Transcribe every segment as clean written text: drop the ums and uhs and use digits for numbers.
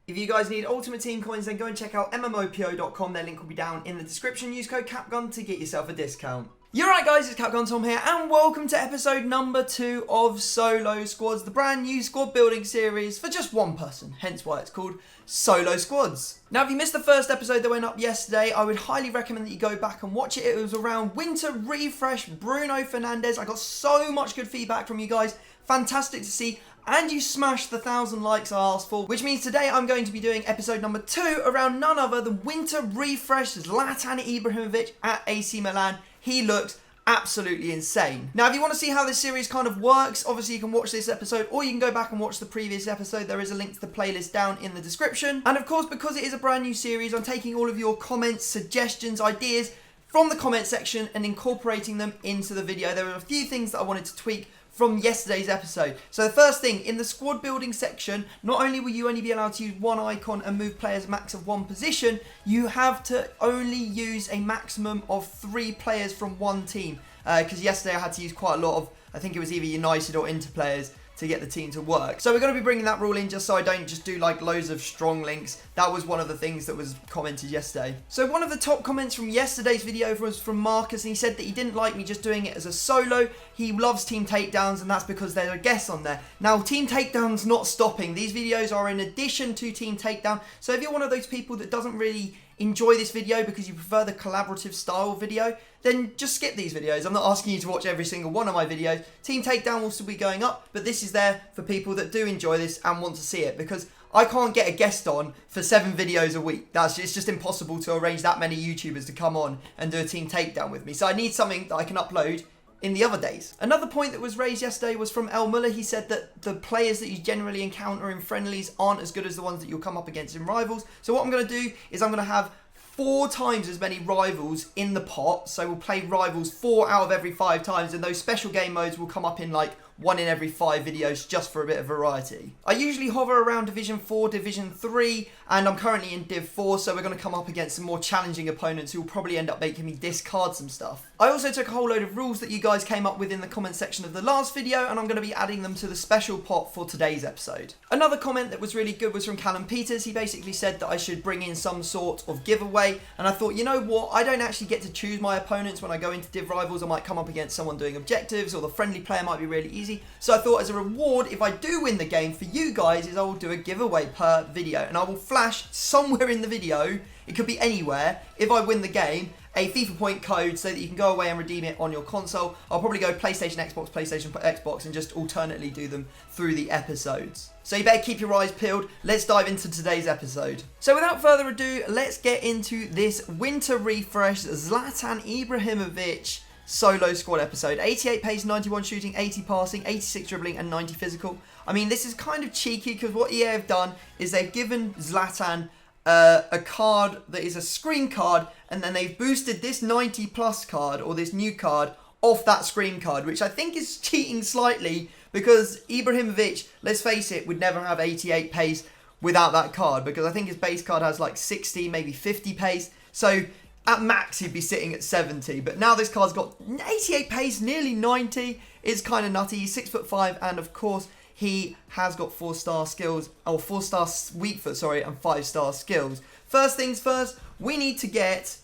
If you guys need Ultimate Team coins, then go and check out mmopo.com. Their link will be down in the description. Use code CAPGUN to get yourself a discount. You're right, guys, it's Capgun Tom here, and welcome to episode number 2 of Solo Squads, the brand new squad building series for just one person, hence why it's called Solo Squads. Now, if you missed the first episode that went up yesterday, I would highly recommend that you go back and watch it. It was around Winter Refresh Bruno Fernandes. I got so much good feedback from you guys. Fantastic to see. And you smashed the 1,000 likes I asked for, which means today I'm going to be doing episode number 2 around none other than Winter Refresh Zlatan Ibrahimovic at AC Milan. He looks absolutely insane. Now, if you want to see how this series kind of works, obviously you can watch this episode or you can go back and watch the previous episode. There is a link to the playlist down in the description. And of course, because it is a brand new series, I'm taking all of your comments, suggestions, ideas from the comment section and incorporating them into the video. There were a few things that I wanted to tweak from yesterday's episode. So the first thing, in the squad building section, not only will you only be allowed to use one icon and move players a max of one position, you have to only use a maximum of 3 players from one team. Because yesterday I had to use quite a lot of, I think it was either United or Inter players to get the team to work. So we're going to be bringing that rule in just so I don't just do like loads of strong links. That was one of the things that was commented yesterday. So one of the top comments from yesterday's video was from Marcus, and he said that he didn't like me just doing it as a solo. He loves team takedowns, and that's because there's a guest on there. Now, team takedowns not stopping. These videos are in addition to team takedown. So if you're one of those people that doesn't really enjoy this video because you prefer the collaborative style video, then just skip these videos. I'm not asking you to watch every single one of my videos. Team Takedown will still be going up, but this is there for people that do enjoy this and want to see it, because I can't get a guest on for 7 videos a week. It's just impossible to arrange that many YouTubers to come on and do a Team Takedown with me. So I need something that I can upload in the other days. Another point that was raised yesterday was from El Muller. He said that the players that you generally encounter in friendlies aren't as good as the ones that you'll come up against in rivals. So what I'm going to do is I'm going to have 4 times as many rivals in the pot. So we'll play rivals 4 out of every 5 times, and those special game modes will come up in like 1 in every 5 videos just for a bit of variety. I usually hover around Division 4, Division 3, and I'm currently in Div 4, so we're going to come up against some more challenging opponents who will probably end up making me discard some stuff. I also took a whole load of rules that you guys came up with in the comment section of the last video, and I'm going to be adding them to the special pot for today's episode. Another comment that was really good was from Callum Peters. He basically said that I should bring in some sort of giveaway, and I thought, you know what, I don't actually get to choose my opponents when I go into Div Rivals. I might come up against someone doing objectives, or the friendly player might be really easy. So I thought as a reward, if I do win the game for you guys, is I will do a giveaway per video, and I will flash somewhere in the video, it could be anywhere, if I win the game, a FIFA point code so that you can go away and redeem it on your console. I'll probably go PlayStation, Xbox, and just alternately do them through the episodes. So you better keep your eyes peeled. Let's dive into today's episode. So without further ado, let's get into this Winter Refresh Zlatan Ibrahimovic Solo Squad episode. 88 pace, 91 shooting, 80 passing, 86 dribbling, and 90 physical. I mean, this is kind of cheeky because what EA have done is they've given Zlatan a card that is a screen card, and then they've boosted this 90 plus card, or this new card, off that screen card, which I think is cheating slightly, because Ibrahimovic, let's face it, would never have 88 pace without that card, because I think his base card has like 60, maybe 50 pace. So at max, he'd be sitting at 70, but now this card's got 88 pace, nearly 90. It's kind of nutty. He's 6'5", and of course, he has got 4-star skills, or 4-star weak foot, sorry, and 5-star skills. First things first, we need to get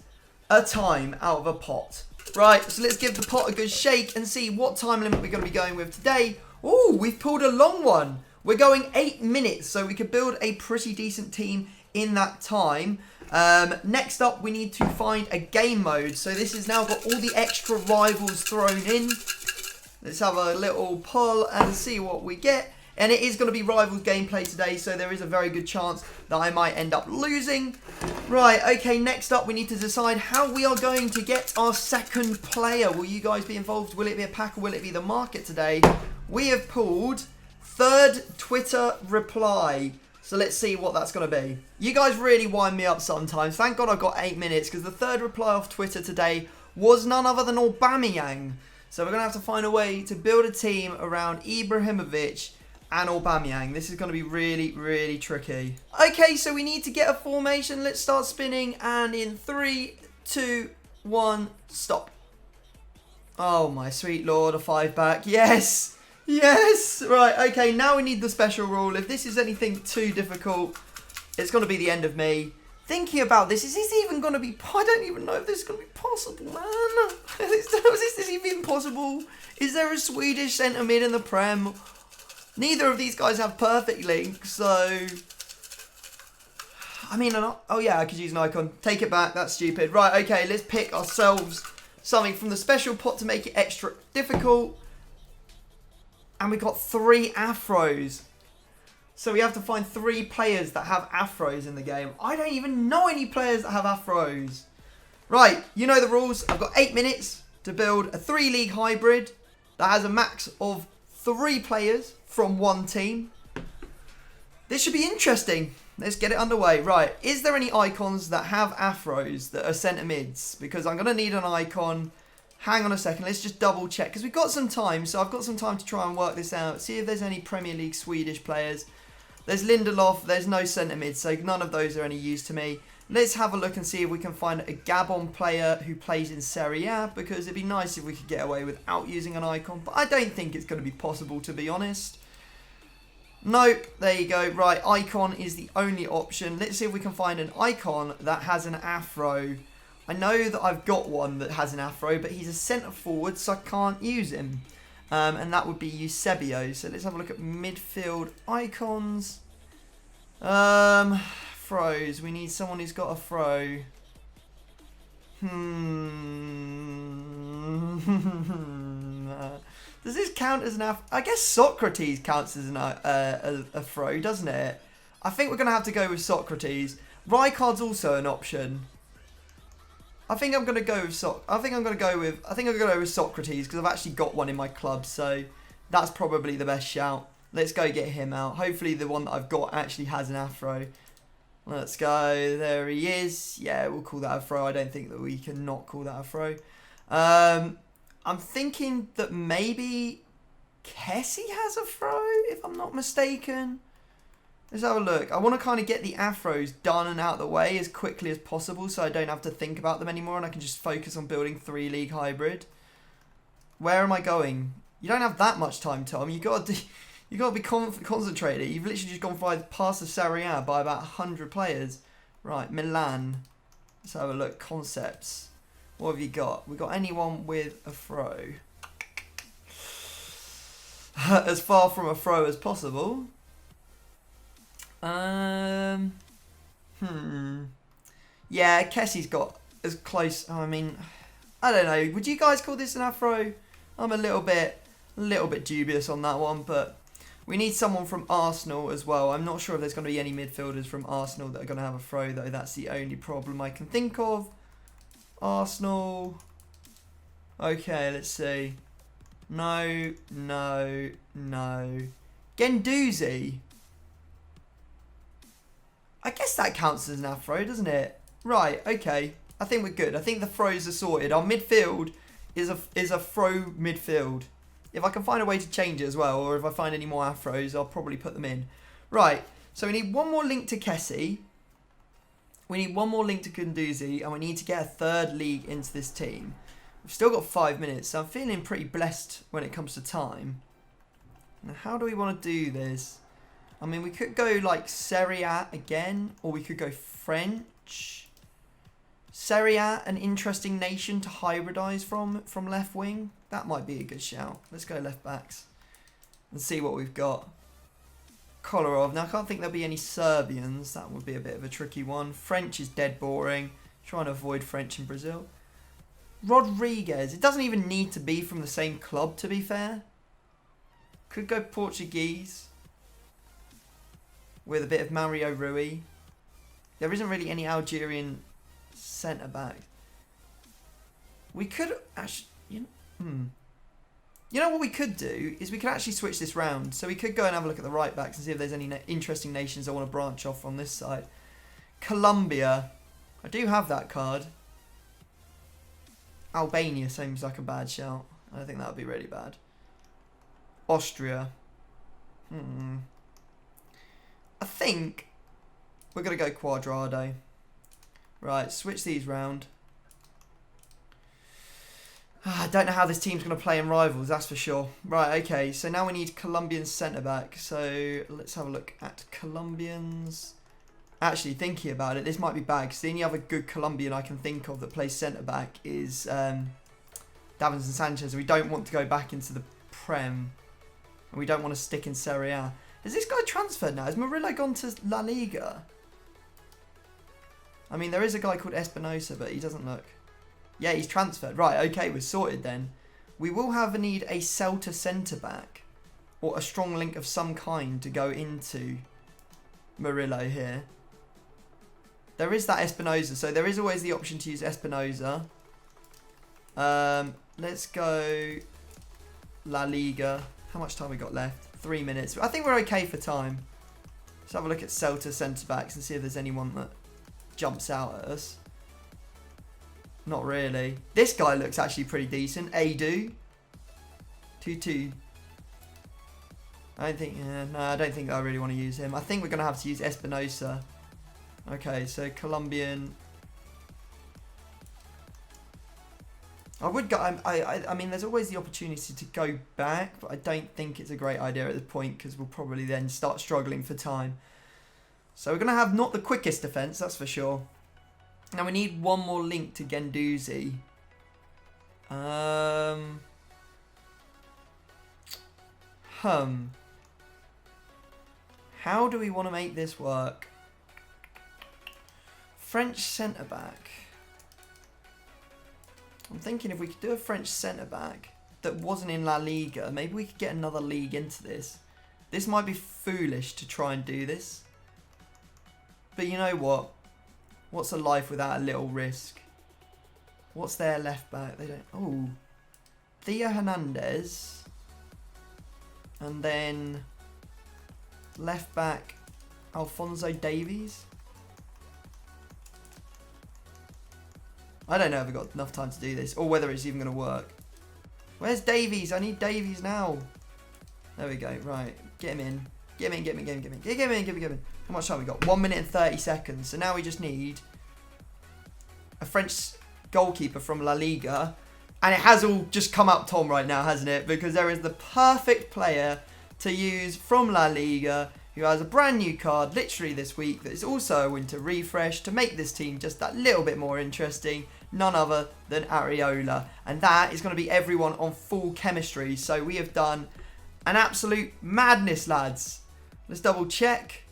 a time out of a pot. Right, so let's give the pot a good shake and see what time limit we're going to be going with today. Ooh, we've pulled a long one. We're going 8 minutes, so we could build a pretty decent team in that time. Next up, we need to find a game mode. So this has now got all the extra rivals thrown in. Let's have a little pull and see what we get. And it is going to be Rivals gameplay today, so there is a very good chance that I might end up losing. Right, okay, next up we need to decide how we are going to get our second player. Will you guys be involved? Will it be a pack, or will it be the market today? We have pulled third Twitter reply. So let's see what that's going to be. You guys really wind me up sometimes. Thank God I got 8 minutes, because the third reply off Twitter today was none other than Aubameyang. So we're going to have to find a way to build a team around Ibrahimovic and Aubameyang. This is going to be really, really tricky. Okay, so we need to get a formation. Let's start spinning. And in 3, 2, 1, stop. Oh, my sweet lord, a 5-back. Yes! Yes! Right, okay, now we need the special rule. If this is anything too difficult, it's going to be the end of me thinking about this. Is this even going to be... I don't even know if this is going to be possible, man. Is this even possible? Is there a Swedish centre mid in the Prem? Neither of these guys have perfect links, so... I mean, oh yeah, I could use an icon. Take it back, that's stupid. Right, okay, let's pick ourselves something from the special pot to make it extra difficult. And we got 3 afros. So we have to find 3 players that have afros in the game. I don't even know any players that have afros. Right, you know the rules. I've got 8 minutes to build a 3-league hybrid that has a max of 3 players from 1 team. This should be interesting. Let's get it underway. Right, is there any icons that have afros that are centre mids? Because I'm going to need an icon. Hang on a second, let's just double check. Because we've got some time, so I've got some time to try and work this out. See if there's any Premier League Swedish players. There's Lindelof, there's no centre mid, so none of those are any use to me. Let's have a look and see if we can find a Gabon player who plays in Serie A. Because it'd be nice if we could get away without using an icon. But I don't think it's going to be possible, to be honest. Nope, there you go. Right, icon is the only option. Let's see if we can find an icon that has an afro. I know that I've got one that has an afro, but he's a centre forward, so I can't use him. And that would be Eusebio. So let's have a look at midfield icons. Throws. We need someone who's got a throw. Does this count as an afro? I guess Socrates counts as a throw, doesn't it? I think we're going to have to go with Socrates. Rijkaard's also an option. I think I'm going to go with Socrates because I've actually got one in my club, so that's probably the best shout. Let's go get him out. Hopefully the one that I've got actually has an afro. Let's go. There he is. Yeah, we'll call that a throw. I don't think that we can not call that a throw. I'm thinking that maybe Kessie has a throw, if I'm not mistaken. Let's have a look. I want to kind of get the afros done and out of the way as quickly as possible so I don't have to think about them anymore and I can just focus on building 3-league hybrid. Where am I going? You don't have that much time, Tom. You got to be concentrated. You've literally just gone past the Serie A by about 100 players. Right, Milan. Let's have a look. Concepts. What have you got? We got anyone with a throw? As far from a throw as possible. Yeah, Kessie's got as close. I mean, I don't know. Would you guys call this an afro? I'm a little bit dubious on that one, but we need someone from Arsenal as well. I'm not sure if there's going to be any midfielders from Arsenal that are going to have a throw, though. That's the only problem I can think of. Arsenal. Okay, let's see. No. Guendouzi. I guess that counts as an afro, doesn't it? Right, okay. I think we're good. I think the throws are sorted. Our midfield is a throw midfield. If I can find a way to change it as well, or if I find any more afros, I'll probably put them in. Right, so we need one more link to Kessie. We need one more link to Guendouzi, and we need to get a 3rd league into this team. We've still got 5 minutes, so I'm feeling pretty blessed when it comes to time. Now, how do we want to do this? I mean, we could go like Serie A again, or we could go French. Serie A, an interesting nation to hybridize from left wing. That might be a good shout. Let's go left backs and see what we've got. Kolarov. Now, I can't think there'll be any Serbians. That would be a bit of a tricky one. French is dead boring. Trying to avoid French in Brazil. Rodriguez. It doesn't even need to be from the same club, to be fair. Could go Portuguese. With a bit of Mario Rui. There isn't really any Algerian centre back. We could actually... You know what we could do is we could actually switch this round. So we could go and have a look at the right backs and see if there's any interesting nations I want to branch off on this side. Colombia. I do have that card. Albania seems like a bad shout. I think that would be really bad. Austria. I think we're going to go Quadrado. Right, switch these round. I don't know how this team's going to play in Rivals, that's for sure. Right, okay, so now we need Colombian centre-back. So let's have a look at Colombians. Actually, thinking about it, this might be bad because the only other good Colombian I can think of that plays centre-back is Davinson Sanchez. We don't want to go back into the Prem. And we don't want to stick in Serie A. Has this guy transferred now? Has Murillo gone to La Liga? I mean, there is a guy called Espinosa, but he doesn't look... Yeah, he's transferred. Right, okay, we're sorted then. We will need a Celta centre-back. Or a strong link of some kind to go into Murillo here. There is that Espinosa, so there is always the option to use Espinosa. Let's go La Liga. How much time we got left? 3 minutes. I think we're okay for time. Let's have a look at Celta centre-backs and see if there's anyone that jumps out at us. Not really. This guy looks actually pretty decent. Adu. 2-2. I don't think... no, I don't think I really want to use him. I think we're going to have to use Espinosa. Okay, so Colombian... I would go... I mean, there's always the opportunity to go back, but I don't think it's a great idea at this point because we'll probably then start struggling for time. So we're going to have not the quickest defence, that's for sure. Now we need one more link to Guendouzi. How do we want to make this work? French centre-back. I'm thinking if we could do a French centre-back that wasn't in La Liga, maybe we could get another league into this. This might be foolish to try and do this. But you know what? What's a life without a little risk? What's their left back? They don't... Oh. Theo Hernandez. And then... left back... Alphonso Davies. I don't know if I've got enough time to do this. Or whether it's even going to work. Where's Davies? I need Davies now. There we go. Right. Get him in. Get him in, get him in, get him in, get him in, get him in. How much time we got? 1 minute and 30 seconds. So now we just need a French goalkeeper from La Liga. And it has all just come up Tom right now, hasn't it? Because there is the perfect player to use from La Liga who has a brand new card literally this week that is also a winter refresh to make this team just that little bit more interesting. None other than Areola. And that is going to be everyone on full chemistry. So we have done an absolute madness, lads. Let's double check.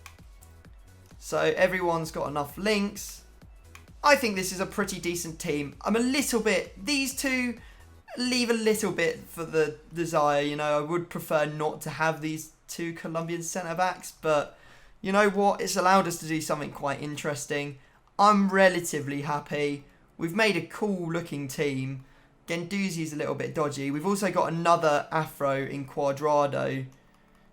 So everyone's got enough links. I think this is a pretty decent team. I'm a little bit... These two leave a little bit for the desire. You know, I would prefer not to have these two Colombian centre-backs. But you know what? It's allowed us to do something quite interesting. I'm relatively happy. We've made a cool-looking team. Guendouzi is a little bit dodgy. We've also got another Afro in Cuadrado.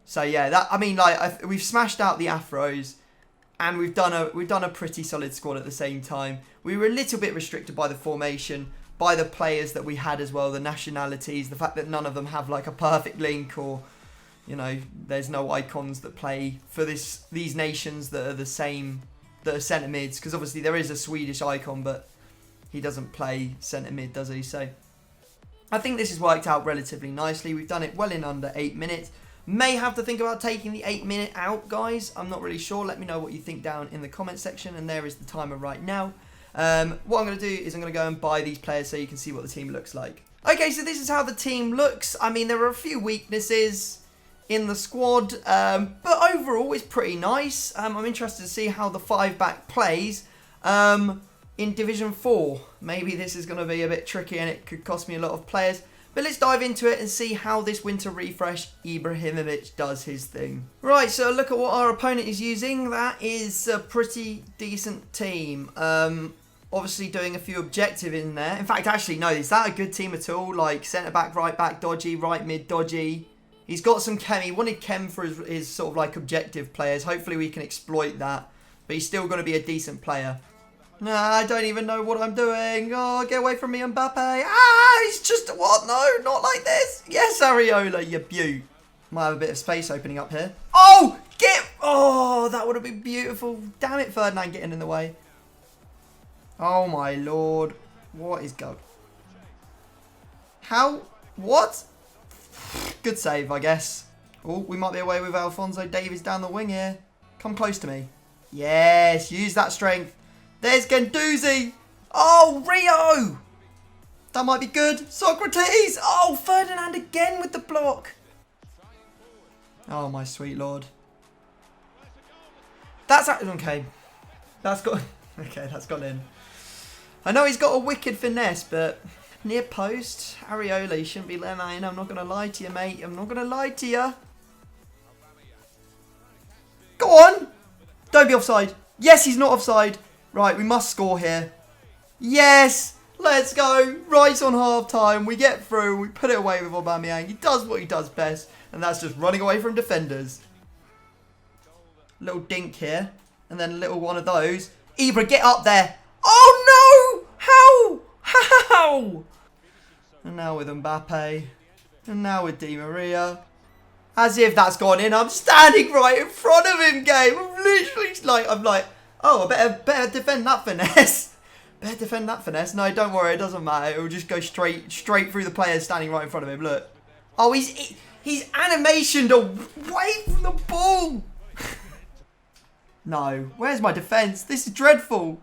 So yeah, that I mean, like we've smashed out the Afros, and we've done a pretty solid squad at the same time. We were a little bit restricted by the formation, by the players that we had as well, the nationalities, the fact that none of them have like a perfect link, or you know, there's no icons that play for these nations that are the same, that are centre mids. Because obviously there is a Swedish icon, but he doesn't play centre mid, does he? So I think this has worked out relatively nicely. We've done it well in under 8 minutes. May have to think about taking the 8 minute out, guys. I'm not really sure. Let me know what you think down in the comment section. And there is the timer right now. What I'm going to do is I'm going to go and buy these players so you can see what the team looks like. Okay, so this is how the team looks. I mean, there are a few weaknesses in the squad. But overall, it's pretty nice. I'm interested to see how the 5-back plays in Division 4. Maybe this is going to be a bit tricky and it could cost me a lot of players. But let's dive into it and see how this winter refresh Ibrahimovic does his thing. Right, so look at what our opponent is using. That is a pretty decent team. Obviously doing a few objective in there. In fact, actually, no, is that a good team at all? Like centre-back, right-back, dodgy, right-mid, dodgy. He's got some chem. He wanted chem for his sort of like objective players. Hopefully we can exploit that. But he's still going to be a decent player. Nah, I don't even know what I'm doing. Oh, get away from me, Mbappe. Ah, he's just... What? No, not like this. Yes, Areola, you beaut. Might have a bit of space opening up here. Oh, get... Oh, that would have been beautiful. Damn it, Ferdinand getting in the way. Oh, my Lord. What is going... How? What? Good save, I guess. Oh, we might be away with Alphonso Davies down the wing here. Come close to me. Yes, use that strength. There's Gendouzi. Oh, Rio. That might be good. Socrates. Oh, Ferdinand again with the block. Oh, my sweet lord. That's okay. That's got okay. That's gone in. I know he's got a wicked finesse, but near post, Areola, you shouldn't be letting that in. I'm not gonna lie to you, mate. I'm not gonna lie to you. Go on. Don't be offside. Yes, he's not offside. Right, we must score here. Yes. Let's go. Right on half time. We get through. We put it away with Aubameyang. He does what he does best, and that's just running away from defenders. Little dink here. And then a little one of those. Ibra, get up there. Oh, no! How? How? And now with Mbappe. And now with Di Maria. As if that's gone in. I'm standing right in front of him, game. I'm literally like, oh, I better defend that finesse. Better defend that finesse. No, don't worry. It doesn't matter. It will just go straight through the players standing right in front of him. Look. Oh, he's animationed away from the ball. No. Where's my defence? This is dreadful.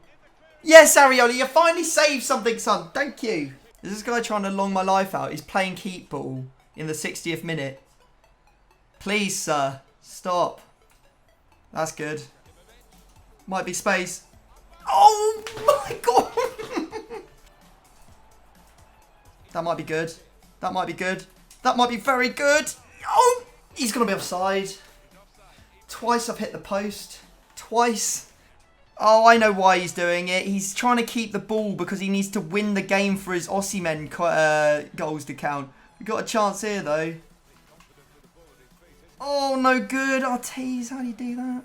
Yes, Areola, you finally saved something, son. Thank you. Is this guy trying to long my life out? He's playing keep ball in the 60th minute. Please, sir. Stop. That's good. Might be space. Oh, my God. That might be good. That might be good. That might be very good. Oh, he's going to be offside. Twice I've hit the post. Twice. Oh, I know why he's doing it. He's trying to keep the ball because he needs to win the game for his Osimhen goals to count. We've got a chance here, though. Oh, no good. Ortiz, how do you do that?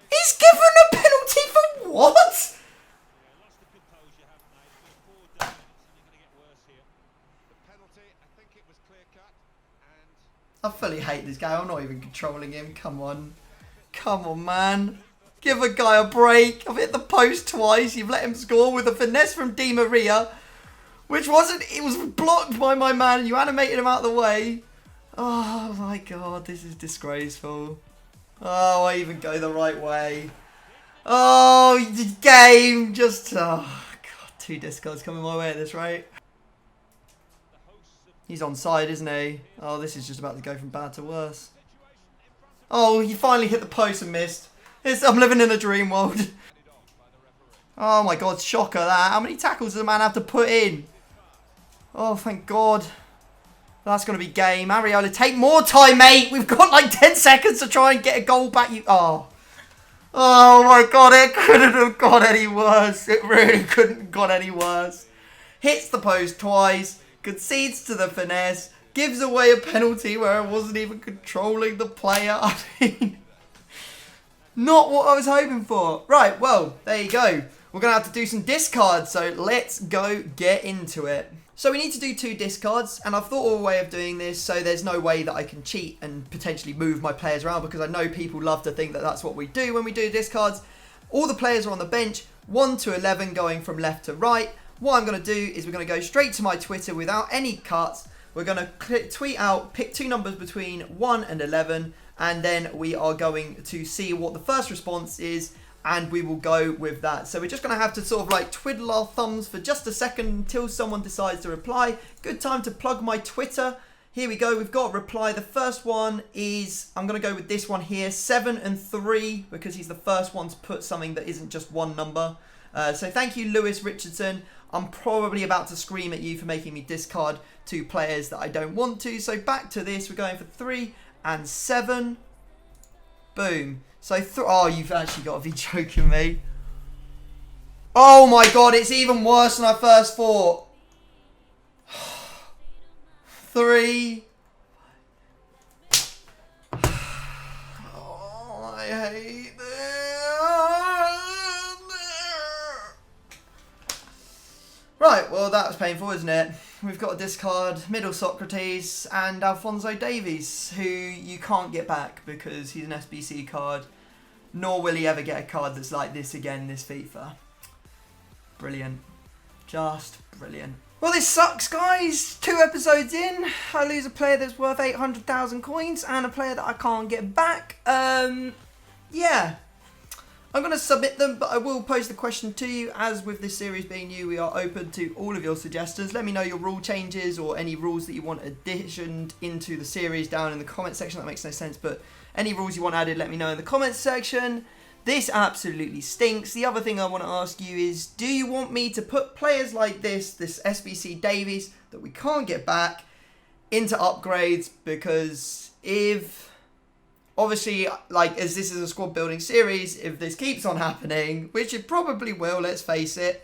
He's given a penalty for what? I fully hate this guy. I'm not even controlling him. Come on. Come on, man. Give a guy a break. I've hit the post twice. You've let him score with a finesse from Di Maria. Which wasn't... It was blocked by my man. You animated him out of the way. Oh, my God. This is disgraceful. Oh, I even go the right way. Oh, game. Just... Oh, God. 2 discards coming my way at this rate. He's onside, isn't he? Oh, this is just about to go from bad to worse. Oh, he finally hit the post and missed. I'm living in a dream world. Oh my God, shocker that. How many tackles does the man have to put in? Oh, thank God. That's going to be game. Areola, take more time, mate. We've got like 10 seconds to try and get a goal back. Oh my God, it couldn't have got any worse. It really couldn't have got any worse. Hits the post twice. Concedes to the finesse, gives away a penalty where I wasn't even controlling the player. I mean, not what I was hoping for. Right, well, there you go. We're going to have to do some discards, so let's go get into it. So we need to do 2 discards, and I've thought of a way of doing this, so there's no way that I can cheat and potentially move my players around, because I know people love to think that that's what we do when we do discards. All the players are on the bench, 1 to 11 going from left to right. What I'm going to do is we're going to go straight to my Twitter without any cuts. We're going to tweet out, pick 2 numbers between 1 and 11, and then we are going to see what the first response is, and we will go with that. So we're just going to have to sort of like twiddle our thumbs for just a second until someone decides to reply. Good time to plug my Twitter. Here we go. We've got a reply. The first one is, I'm going to go with this one here, 7 and 3, because he's the first one to put something that isn't just one number. So thank you, Lewis Richardson. I'm probably about to scream at you for making me discard 2 players that I don't want to. So back to this. We're going for 3 and 7. Boom. So, oh, you've actually got to be joking me. Oh my God, it's even worse than I first thought. 3. Oh, I hate this. Right, well that was painful, isn't it? We've got a discard, middle Socrates and Alphonso Davies, who you can't get back because he's an SBC card, nor will he ever get a card that's like this again this FIFA. Brilliant. Just brilliant. Well, this sucks, guys. 2 episodes in, I lose a player that's worth 800,000 coins and a player that I can't get back. Yeah. I'm going to submit them, but I will pose the question to you. As with this series being new, we are open to all of your suggestions. Let me know your rule changes or any rules that you want additioned into the series down in the comment section. That makes no sense, but any rules you want added, let me know in the comments section. This absolutely stinks. The other thing I want to ask you is, do you want me to put players like this SBC Davies that we can't get back, into upgrades? Because if, obviously, like, as this is a squad building series, if this keeps on happening, which it probably will, let's face it,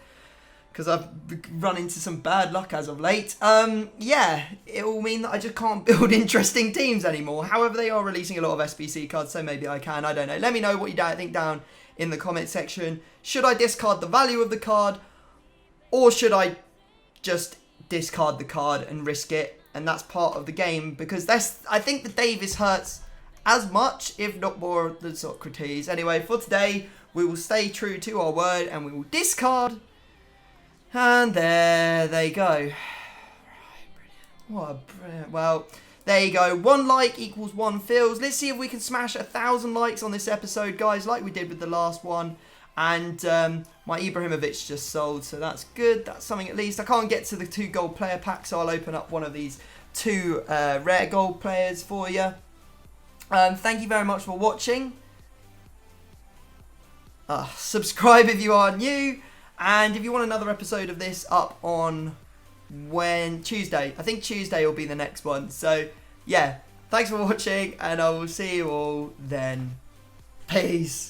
because I've run into some bad luck as of late, yeah, it will mean that I just can't build interesting teams anymore. However, they are releasing a lot of SBC cards, so maybe I can, I don't know. Let me know what you think down in the comment section. Should I discard the value of the card, or should I just discard the card and risk it? And that's part of the game, because I think the Davis hurts as much, if not more, than Socrates. Anyway, for today, we will stay true to our word, and we will discard. And there they go. Right, brilliant. What a brilliant. Well, there you go. 1 like equals 1 feels. Let's see if we can smash 1,000 likes on this episode, guys, like we did with the last one. And my Ibrahimovic just sold, so that's good. That's something at least. I can't get to the 2 gold player packs, so I'll open up one of these 2 rare gold players for you. Thank you very much for watching. Subscribe if you are new. And if you want another episode of this up on Tuesday. I think Tuesday will be the next one. So, yeah. Thanks for watching, and I will see you all then. Peace.